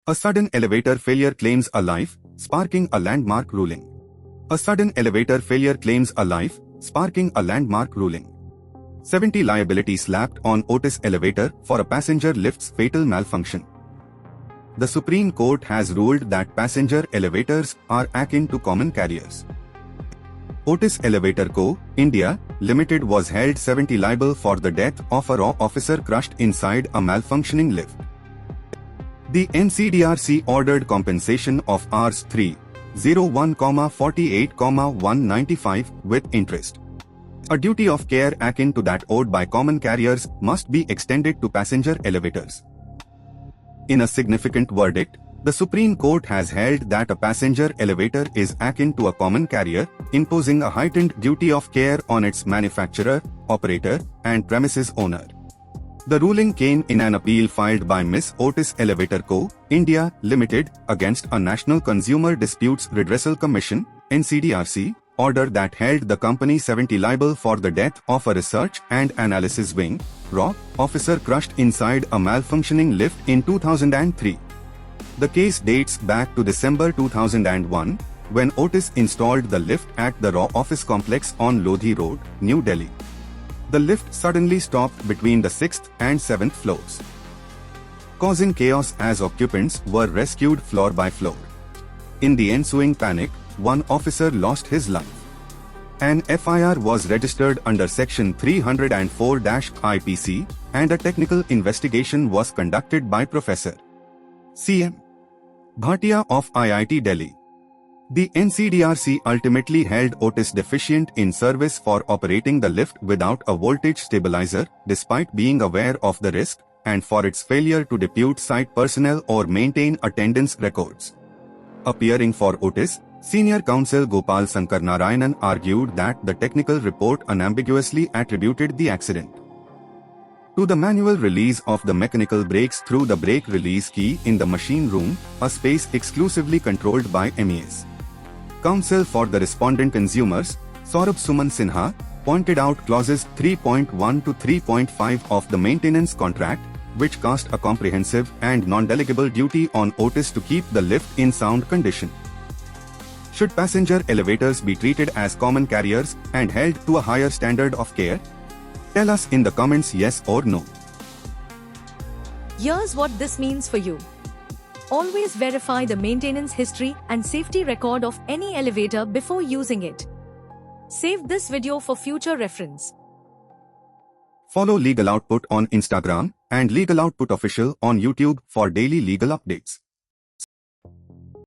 A sudden elevator failure claims a life, sparking a landmark ruling. A sudden elevator failure claims a life, sparking a landmark ruling. 70 liability slapped on Otis elevator for a passenger lift's fatal malfunction. The Supreme Court has ruled that passenger elevators are akin to common carriers. Otis Elevator Co. India Limited was held 70 liable for the death of a RAW officer crushed inside a malfunctioning lift. The NCDRC ordered compensation of Rs 301,48,195 with interest. A duty of care akin to that owed by common carriers must be extended to passenger elevators. In a significant verdict, the Supreme Court has held that a passenger elevator is akin to a common carrier, imposing a heightened duty of care on its manufacturer, operator, and premises owner. The ruling came in an appeal filed by Ms. Otis Elevator Co. India Limited against a National Consumer Disputes Redressal Commission (NCDRC) order that held the company 70 liable for the death of a research and analysis wing (RAW) officer crushed inside a malfunctioning lift in 2003. The case dates back to December 2001, when Otis installed the lift at the RAW office complex on Lodhi Road, New Delhi. The lift suddenly stopped between the 6th and 7th floors, causing chaos as occupants were rescued floor by floor. In the ensuing panic, one officer lost his life. An FIR was registered under Section 304-IPC, and a technical investigation was conducted by Professor C.M. Bhatia of IIT Delhi. The NCDRC ultimately held Otis deficient in service for operating the lift without a voltage stabilizer, despite being aware of the risk, and for its failure to depute site personnel or maintain attendance records. Appearing for Otis, Senior Counsel Gopal Sankar Narayanan argued that the technical report unambiguously attributed the accident to the manual release of the mechanical brakes through the brake release key in the machine room, a space exclusively controlled by MES. Counsel for the respondent consumers, Saurabh Suman Sinha, pointed out clauses 3.1 to 3.5 of the maintenance contract, which cast a comprehensive and non-delegable duty on Otis to keep the lift in sound condition. Should passenger elevators be treated as common carriers and held to a higher standard of care? Tell us in the comments yes or no. Here's what this means for you. Always verify the maintenance history and safety record of any elevator before using it. Save this video for future reference. Follow Legal Output on Instagram and Legal Output Official on YouTube for daily legal updates.